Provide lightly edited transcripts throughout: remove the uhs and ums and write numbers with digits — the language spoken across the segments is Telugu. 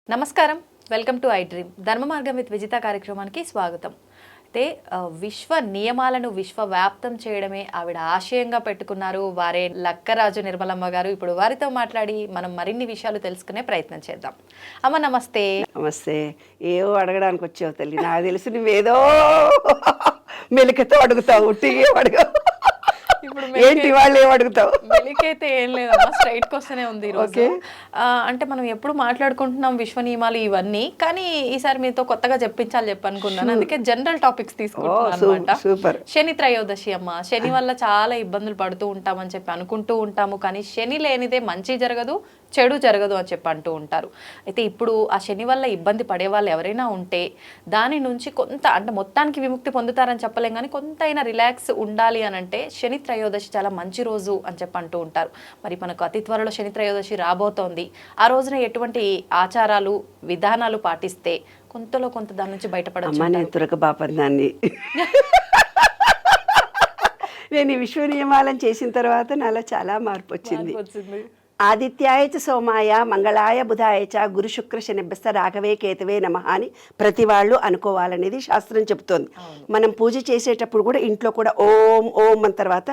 నమస్కారం, వెల్కమ్ టు ఐ డ్రీమ్ ధర్మ మార్గం విత్ విజిత కార్యక్రమానికి స్వాగతం. అయితే విశ్వ నియమాలను విశ్వవ్యాప్తం చేయడమే ఆవిడ ఆశయంగా పెట్టుకున్నారు వారే లక్కరాజు నిర్మలమ్మ గారు. ఇప్పుడు వారితో మాట్లాడి మనం మరిన్ని విషయాలు తెలుసుకునే ప్రయత్నం చేద్దాం. అమ్మ నమస్తే. నమస్తే. ఏవో అడగడానికి వచ్చావు తల్లి, నాకు తెలుసు నువ్వేదో మెలికతో అడుగుతావు, ఉట్టిగా అడగవు. ఇప్పుడు ఏంటి వాళ్ళు ఏం అడుగుతావు? మెలికైతే ఏం లేదమ్మా, స్ట్రైట్ క్వశ్చనే ఉంది ఈరోజు. అంటే మనం ఎప్పుడు మాట్లాడుకుంటున్నాం విశ్వ నియమాలు ఇవన్నీ, కానీ ఈసారి మీతో కొత్తగా చెప్పనుకున్నాను, అందుకే జనరల్ టాపిక్స్ తీసుకుంటున్నాను అనమాట. శని త్రయోదశి అమ్మ, శని వల్ల చాలా ఇబ్బందులు పడుతూ ఉంటామని చెప్పి అనుకుంటూ ఉంటాము, కానీ శని లేనిదే మంచి జరగదు, చెడు జరగదు అని చెప్పి అంటూ ఉంటారు. అయితే ఇప్పుడు ఆ శని వల్ల ఇబ్బంది పడే వాళ్ళు ఎవరైనా ఉంటే దాని నుంచి కొంత, అంటే మొత్తానికి విముక్తి పొందుతారని చెప్పలేం, కానీ కొంత అయినా రిలాక్స్ ఉండాలి అని అంటే శని త్రయోదశి చాలా మంచి రోజు అని చెప్పి అంటూ ఉంటారు. మరి మనకు అతి త్వరలో శని త్రయోదశి రాబోతోంది. ఆ రోజున ఎటువంటి ఆచారాలు విధానాలు పాటిస్తే కొంతలో కొంత దాని నుంచి బయటపడచ్చు? నేను ఈ విశ్వ నియమాలను చేసిన తర్వాత నాలో చాలా మార్పు వచ్చింది. ఆదిత్యాయ చ సోమాయ మంగళాయ బుధాయ చ గురు శుక్ర శనిభ్యస్త రాఘవే కేతవే నమః అని ప్రతి వాళ్ళు అనుకోవాలనేది శాస్త్రం చెబుతోంది. మనం పూజ చేసేటప్పుడు కూడా ఇంట్లో కూడా ఓం ఓం అన్న తర్వాత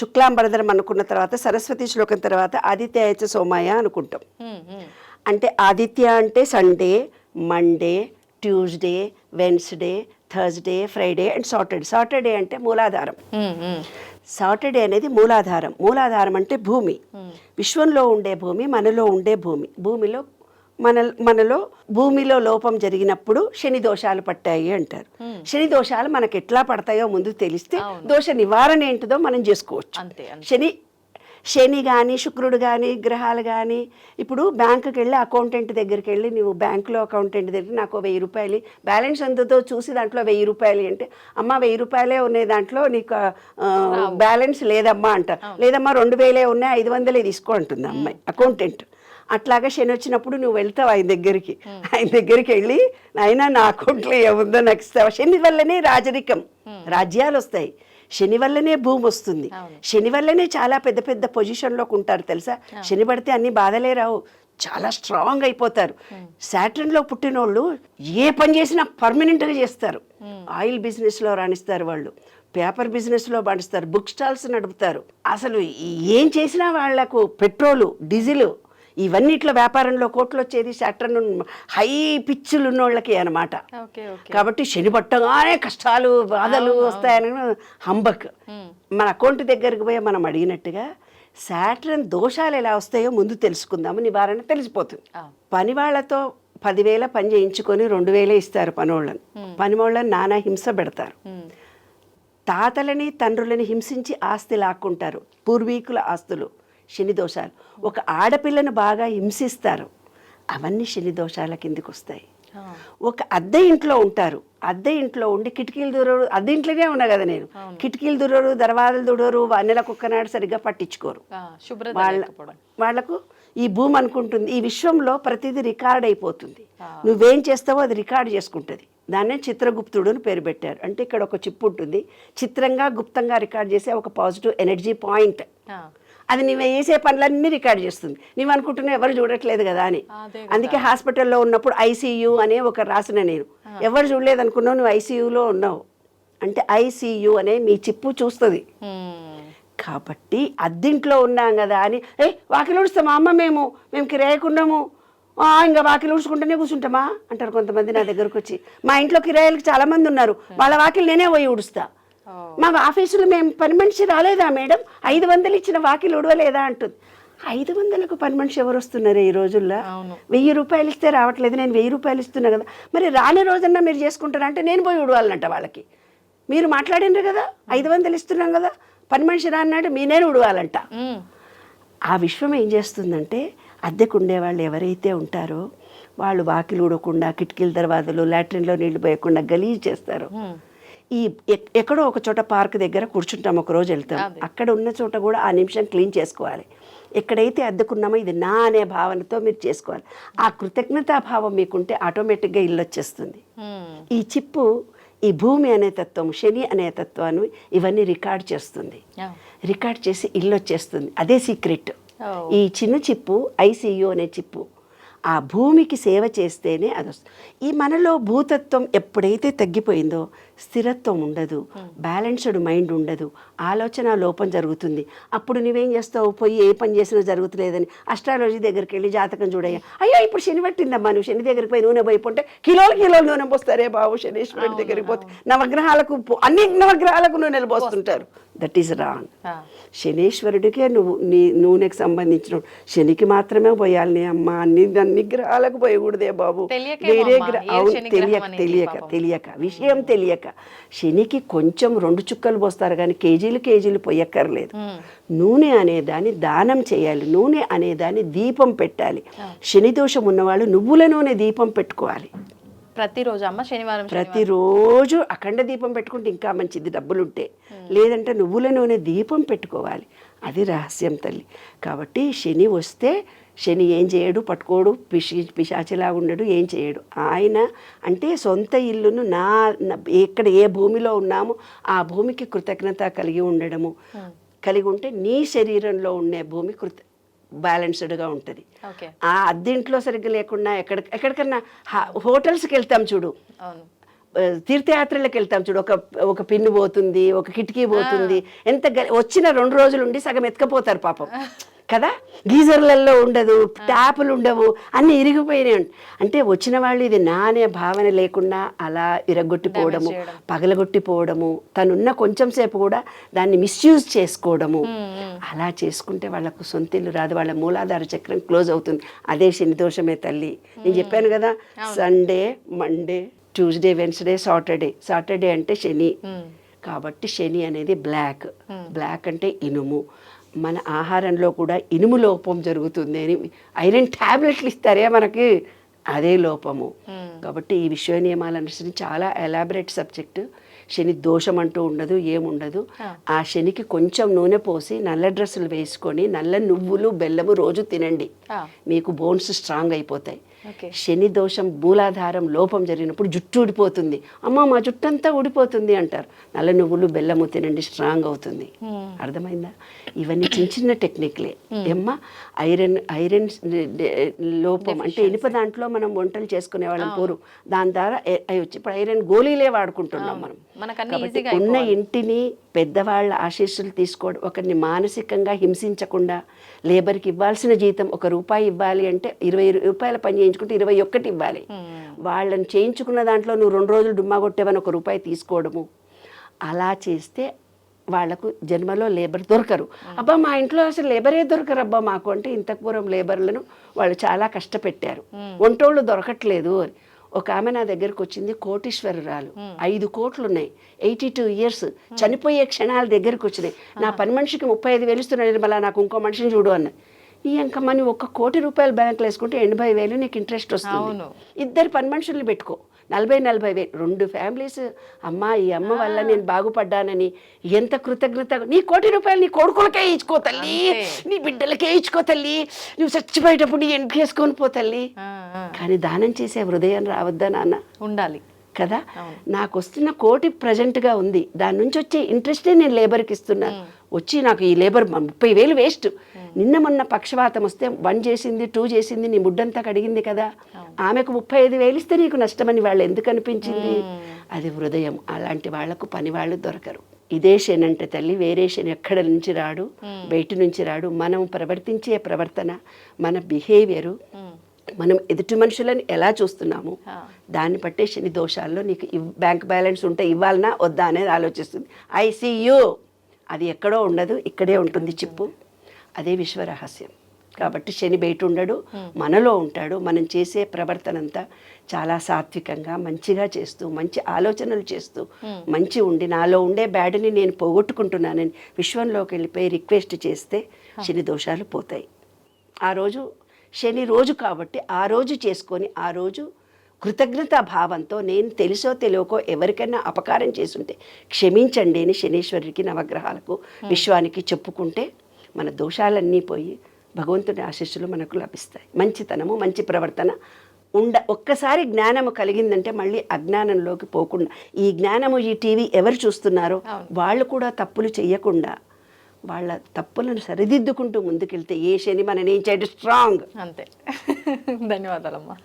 శుక్లాంబరధరం అనుకున్న తర్వాత సరస్వతి శ్లోకం తర్వాత ఆదిత్యాయ చ సోమాయ అనుకుంటాం. అంటే ఆదిత్య అంటే Sunday, Monday, Tuesday, Wednesday, Thursday, Friday and Saturday. Saturday అంటే మూలాధారం. సాటర్డే అనేది మూలాధారం. మూలాధారం అంటే భూమి, విశ్వంలో ఉండే భూమి, మనలో ఉండే భూమి. మనలో భూమిలో లోపం జరిగినప్పుడు శని దోషాలు పట్టాయి అంటారు. శని దోషాలు మనకు ఎట్లా పడతాయో ముందు తెలిస్తే దోష నివారణ ఏంటిదో మనం చేసుకోవచ్చు. శని కానీ శుక్రుడు కానీ గ్రహాలు కానీ, ఇప్పుడు బ్యాంకుకి వెళ్ళి అకౌంటెంట్ దగ్గరికి వెళ్ళి, నువ్వు బ్యాంకులో అకౌంటెంట్ దగ్గర నాకు 1000 రూపాయలు బ్యాలెన్స్ ఎంతతో చూసి దాంట్లో 1000 రూపాయలు అంటే, అమ్మ 1000 రూపాయలే ఉన్నాయి దాంట్లో, నీకు బ్యాలెన్స్ లేదమ్మా అంట. లేదమ్మా 2000 ఉన్నాయి, 500 తీసుకో అంటుంది అమ్మాయి అకౌంటెంట్. అట్లాగా శని వచ్చినప్పుడు నువ్వు వెళ్తావు ఆయన దగ్గరికి వెళ్ళి, అయినా నా అకౌంట్లో ఏముందో నాకు ఇస్తావా. శని వల్లనే రాజరికం, రాజ్యాలు వస్తాయి. శని వల్లనే భూమి వస్తుంది. శని వల్లనే చాలా పెద్ద పెద్ద పొజిషన్లోకి ఉంటారు తెలుసా. శని పడితే అన్ని బాధలే రావు, చాలా స్ట్రాంగ్ అయిపోతారు. సాటర్న్లో పుట్టినోళ్ళు ఏ పని చేసినా పర్మనెంట్గా చేస్తారు. ఆయిల్ బిజినెస్లో రాణిస్తారు వాళ్ళు, పేపర్ బిజినెస్లో రాణిస్తారు, బుక్ స్టాల్స్ నడుపుతారు. అసలు ఏం చేసినా వాళ్లకు పెట్రోలు, డీజిల్ ఇవన్నిట్లో వ్యాపారంలో కోట్లు వచ్చేది సాటర్న్ హై పిచ్చులు ఉన్నోళ్ళకి అనమాట. కాబట్టి శని పట్టగానే కష్టాలు బాధలు వస్తాయని హంబక్. మన అకౌంట్ దగ్గరికి పోయి మనం అడిగినట్టుగా సాటర్న్ దోషాలు ఎలా వస్తాయో ముందు తెలుసుకుందాము, నివారణ తెలిసిపోతుంది. పని వాళ్ళతో 10,000 పని చేయించుకొని 2,000 ఇస్తారు పనివాళ్ళని నానా హింస పెడతారు. తాతలని తండ్రులని హింసించి ఆస్తి లాక్కుంటారు, పూర్వీకుల ఆస్తులు. శని దోషాలు. ఒక ఆడపిల్లను బాగా హింసిస్తారు, అవన్నీ శని దోషాల కిందికి వస్తాయి. ఒక అద్దె ఇంట్లో ఉంటారు, అద్దె ఇంట్లో ఉండి కిటికీలు దూరరు, అద్దె ఇంట్లోనే ఉన్నా కదా నేను, కిటికీలు దూరరు, దర్వాజలు దూరరు, నెల కుక్కనాడు సరిగ్గా పట్టించుకోరు. వాళ్లకు ఈ భూమి అనుకుంటుంది ఈ విశ్వంలో ప్రతిదీ రికార్డ్ అయిపోతుంది, నువ్వేం చేస్తావో అది రికార్డ్ చేసుకుంటుంది. దాన్నే చిత్రగుప్తుడు అని పేరు పెట్టారు. అంటే ఇక్కడ ఒక చిప్పు ఉంటుంది, చిత్రంగా గుప్తంగా రికార్డ్ చేసే ఒక పాజిటివ్ ఎనర్జీ పాయింట్. అది నువ్వు వేసే పనులన్నీ రికార్డ్ చేస్తుంది. నువ్వు అనుకుంటున్నావు ఎవరు చూడట్లేదు కదా అని. అందుకే హాస్పిటల్లో ఉన్నప్పుడు ఐసీయూ అనే ఒక రాసిన నేను, ఎవరు చూడలేదు అనుకున్నావు, నువ్వు ఐసీయూలో ఉన్నావు అంటే ఐసీయూ అనే మీ చిప్పు చూస్తుంది. కాబట్టి అద్దింట్లో ఉన్నాం కదా అని వాకిలు ఊడుస్తామా అమ్మ, మేము కిరాయకున్నాము, ఇంకా వాకిలు ఊడ్చుకుంటూనే కూర్చుంటామా అంటారు కొంతమంది నా దగ్గరకు వచ్చి. మా ఇంట్లో కిరాయిలకు చాలా మంది ఉన్నారు, వాళ్ళ వాకిలు నేనే పోయి ఊడుస్తా. మా ఆఫీసులో మేము పని మనిషి రాలేదా మేడం, 500 ఇచ్చిన వాకిలు ఉడవలేదా అంటుంది. 500కు పని మనిషి ఎవరు వస్తున్నారు ఈ రోజుల్లో? 1000 రూపాయలు ఇస్తే రావట్లేదు, నేను 1000 రూపాయలు ఇస్తున్నా కదా, మరి రాని రోజన్నా మీరు చేసుకుంటారా అంటే నేను పోయి ఉడవాలంట వాళ్ళకి. మీరు మాట్లాడినారు కదా, 500 ఇస్తున్నాం కదా, పని మనిషి రాన్నాడు నేనే ఉడవాలంట. ఆ విశ్వం ఏం చేస్తుందంటే, అద్దెకు ఉండేవాళ్ళు ఎవరైతే ఉంటారో వాళ్ళు వాకిలు ఊడకుండా, కిటికీల దర్వాజలు, లాట్రిన్లో నీళ్లు పోయకుండా గలీజ్ చేస్తారు. ఈ ఎక్కడో ఒక చోట పార్క్ దగ్గర కూర్చుంటాం, ఒక రోజు వెళ్తాం, అక్కడ ఉన్న చోట కూడా ఆ నిమిషం క్లీన్ చేసుకోవాలి. ఎక్కడైతే అద్దెకున్నామో ఇది నా అనే భావనతో మీరు చేసుకోవాలి. ఆ కృతజ్ఞతాభావం మీకుంటే ఆటోమేటిక్గా ఇల్లు వచ్చేస్తుంది. ఈ చిప్పు, ఈ భూమి అనే తత్వం, శని అనే తత్వాన్ని ఇవన్నీ రికార్డ్ చేస్తుంది. రికార్డ్ చేసి ఇల్లు వచ్చేస్తుంది. అదే సీక్రెట్. ఈ చిన్న చిప్పు ఐసీయూ అనే చిప్పు. ఆ భూమికి సేవ చేస్తేనే అది వస్తుంది. ఈ మనలో భూతత్వం ఎప్పుడైతే తగ్గిపోయిందో స్థిరత్వం ఉండదు, బ్యాలెన్స్డ్ మైండ్ ఉండదు, ఆలోచన లోపం జరుగుతుంది. అప్పుడు నువ్వేం చేస్తావు, పోయి ఏ పని చేసినా జరుగుతులేదని అస్ట్రాలజీ దగ్గరికి వెళ్ళి జాతకం చూడయ్యా, అయ్యో ఇప్పుడు శని పట్టిందమ్మా, నువ్వు శని దగ్గరికి పోయి నూనె పోయిపోతే కిలోలు నూనె పోస్తారే బాబు, శనీశ్వరుడి దగ్గరికి పోతే నవగ్రహాలకు అన్ని నవగ్రహాలకు నూనెలు పోస్తుంటారు. That is wrong. శనీశ్వరుడికే నువ్వు నీ నూనెకి సంబంధించిన, శనికి మాత్రమే పోయాలి అమ్మ, అన్ని గ్రహాలకు పోయకూడదే బాబు. వేరే తెలియక విషయం తెలియక శనికి కొంచెం 2 చుక్కలు పోస్తారు కానీ కేజీలు పోయక్కర్లేదు. నూనె అనేదాన్ని దానం చేయాలి, నూనె అనేదాన్ని దీపం పెట్టాలి. శని దోషం ఉన్నవాళ్ళు నువ్వుల నూనె దీపం పెట్టుకోవాలి ప్రతిరోజు అమ్మ, శనివారం ప్రతిరోజు అఖండ దీపం పెట్టుకుంటే ఇంకా మంచిది, డబ్బులుంటే. లేదంటే నువ్వుల నూనె దీపం పెట్టుకోవాలి. అది రహస్యం తల్లి. కాబట్టి శని వస్తే శని ఏం చేయడు, పట్టుకోడు, పిశాచిలాగా ఉండడు, ఏం చేయడు. ఆయన అంటే సొంత ఇల్లును ఎక్కడ ఏ భూమిలో ఉన్నామో ఆ భూమికి కృతజ్ఞత కలిగి ఉండడము, కలిగి ఉంటే నీ శరీరంలో ఉండే భూమి బ్యాలెన్స్డ్గా ఉంటుంది. ఆ అద్దెంట్లో సరిగ్గా లేకుండా ఎక్కడికన్నా హోటల్స్కి వెళ్తాం చూడు, తీర్థయాత్రలకు వెళ్తాం చూడు, ఒక పిన్ను పోతుంది, ఒక కిటికీ పోతుంది, ఎంత వచ్చిన 2 రోజులు ఉండి సగం ఎత్తుకపోతారు పాపం కదా. గీజర్లలో ఉండదు, ట్యాపులు ఉండవు, అన్నీ ఇరిగిపోయినాయి. అంటే వచ్చిన వాళ్ళు ఇది నానే భావన లేకుండా అలా ఇరగొట్టిపోవడము, పగలగొట్టిపోవడము, తనున్న కొంచెం సేపు కూడా దాన్ని మిస్యూజ్ చేసుకోవడము, అలా చేసుకుంటే వాళ్ళకు సొంత ఇల్లు రాదు, వాళ్ళ మూలాధార చక్రం క్లోజ్ అవుతుంది. అదే శని దోషమే తల్లి. నేను చెప్పాను కదా, Sunday, Monday, Tuesday, Wednesday, Saturday అంటే శని. కాబట్టి శని అనేది బ్లాక్ అంటే ఇనుము. మన ఆహారంలో కూడా ఇనుము లోపం జరుగుతుంది అని ఐరన్ ట్యాబ్లెట్లు ఇస్తారే మనకి, అదే లోపము. కాబట్టి ఈ విశ్వ నియమాలు అనుసరించి చాలా ఎలాబరేట్ సబ్జెక్టు. శని దోషం అంటూ ఉండదు, ఏముండదు. ఆ శనికి కొంచెం నూనె పోసి నల్ల డ్రెస్సులు వేసుకొని నల్ల నువ్వులు బెల్లము రోజు తినండి, మీకు బోన్స్ స్ట్రాంగ్ అయిపోతాయి. శని దోషం మూలాధారం లోపం జరిగినప్పుడు జుట్టు ఊడిపోతుంది, అమ్మ మా జుట్టు అంతా ఊడిపోతుంది అంటారు. నల్ల నువ్వులు బెల్లము తినండి, స్ట్రాంగ్ అవుతుంది. అర్థమైందా? ఇవన్నీ చిన్న టెక్నిక్లే ఏమ్మా. ఐరన్ లోపం అంటే ఇనుప దాంట్లో మనం వంటలు చేసుకునే వాళ్ళం పూర్వం, దాని ద్వారా అవి వచ్చి ఇప్పుడు ఐరన్ గోళీలే వాడుకుంటున్నాం మనం. కాబట్టి ఉన్న ఇంటిని పెద్దవాళ్ళ ఆశీస్సులు తీసుకోవడం, ఒకరిని మానసికంగా హింసించకుండా, లేబర్కి ఇవ్వాల్సిన జీతం ₹1 ఇవ్వాలి అంటే 20 రూపాయల పని చేయించుకుంటే 21 ఇవ్వాలి. వాళ్ళని చేయించుకున్న దాంట్లో నువ్వు 2 రోజులు డుమ్మా కొట్టేవని ₹1 తీసుకోవడము, అలా చేస్తే వాళ్లకు జన్మలో లేబర్ దొరకరు. అబ్బా మా ఇంట్లో అసలు లేబరే దొరకరు అబ్బా మాకు అంటే, ఇంతకు పూర్వం లేబర్లను వాళ్ళు చాలా కష్టపెట్టారు, వంటోళ్ళు దొరకట్లేదు. ఒక ఆమె నా దగ్గరకు వచ్చింది, కోటీశ్వరురాలు, 5 కోట్లు ఉన్నాయి, 82 ఇయర్స్, చనిపోయే క్షణాల దగ్గరకు వచ్చినాయి. నా పని మనిషికి 35,000 ఇస్తున్నాడు, మళ్ళీ నాకు ఇంకో మనిషిని చూడు అన్న. ఈ అంకమ్మ నువ్వు ₹1,00,00,000 బ్యాంకులో వేసుకుంటే 80,000 నీకు ఇంట్రెస్ట్ వస్తుంది. 2 పని మనుషుల్ని పెట్టుకో, 40,000 2 ఫ్యామిలీస్. అమ్మ ఈ అమ్మ వల్ల నేను బాగుపడ్డానని ఎంత కృతజ్ఞత. నీ ₹1,00,00,000 నీ కొడుకులకే ఇచ్చుకో తల్లి, నీ బిడ్డలకే ఇచ్చుకో తల్లి, నువ్వు చచ్చిపోయేటప్పుడు నీ ఎంట్రీ వేసుకొని పోతల్లి. కానీ దానం చేసే హృదయం రావద్దా నాన్న? ఉండాలి కదా. నాకు వస్తున్న ₹1,00,00,000 ప్రజెంట్గా ఉంది, దాని నుంచి వచ్చే ఇంట్రెస్టే నేను లేబర్కి ఇస్తున్నాను. వచ్చి నాకు ఈ లేబర్ 30,000 వేస్ట్. నిన్న మొన్న పక్షవాతం వస్తే 1 చేసింది 2 చేసింది, నీ ముడ్డంతా కడిగింది కదా, ఆమెకు 35,000 ఇస్తే నీకు నష్టమని వాళ్ళు ఎందుకు అనిపించింది? అది హృదయం. అలాంటి వాళ్లకు పని వాళ్ళు దొరకరు. ఇదే శని అంటే తల్లి, వేరే శని ఎక్కడ నుంచి రాడు, బయట నుంచి రాడు. మనం ప్రవర్తించే ప్రవర్తన, మన బిహేవియరు, మనం ఎదుటి మనుషులను ఎలా చూస్తున్నాము దాన్ని బట్టే శని దోషాల్లో నీకు బ్యాంక్ బ్యాలెన్స్ ఉంటే ఇవ్వాలనా వద్దా అనేది ఆలోచిస్తుంది. ICU అది ఎక్కడో ఉండదు, ఇక్కడే ఉంటుంది చిప్పు. అదే విశ్వరహస్యం. కాబట్టి శని బయట ఉండడు, మనలో ఉంటాడు. మనం చేసే ప్రవర్తన అంతా చాలా సాత్వికంగా మంచిగా చేస్తూ, మంచి ఆలోచనలు చేస్తూ, మంచి ఉండి నాలో ఉండే బ్యాడ్ని నేను పోగొట్టుకుంటున్నానని విశ్వంలోకి వెళ్ళిపోయి రిక్వెస్ట్ చేస్తే శని దోషాలు పోతాయి. ఆ రోజు శని రోజు కాబట్టి ఆ రోజు చేసుకొని, ఆ రోజు కృతజ్ఞతా భావంతో నేను తెలుసో తెలియకో ఎవరికైనా అపకారం చేసుంటే క్షమించండి అని శనీశ్వరుడికి, నవగ్రహాలకు, విశ్వానికి చెప్పుకుంటే మన దోషాలన్నీ పోయి భగవంతుడి ఆశీస్సులు మనకు లభిస్తాయి. మంచితనము, మంచి ప్రవర్తన ఒక్కసారి జ్ఞానము కలిగిందంటే మళ్ళీ అజ్ఞానంలోకి పోకుండా, ఈ జ్ఞానము, ఈ టీవీ ఎవరు చూస్తున్నారో వాళ్ళు కూడా తప్పులు చెయ్యకుండా వాళ్ళ తప్పులను సరిదిద్దుకుంటూ ముందుకెళ్తే ఏ శని మన నేను స్ట్రాంగ్. అంతే. ధన్యవాదాలమ్మా.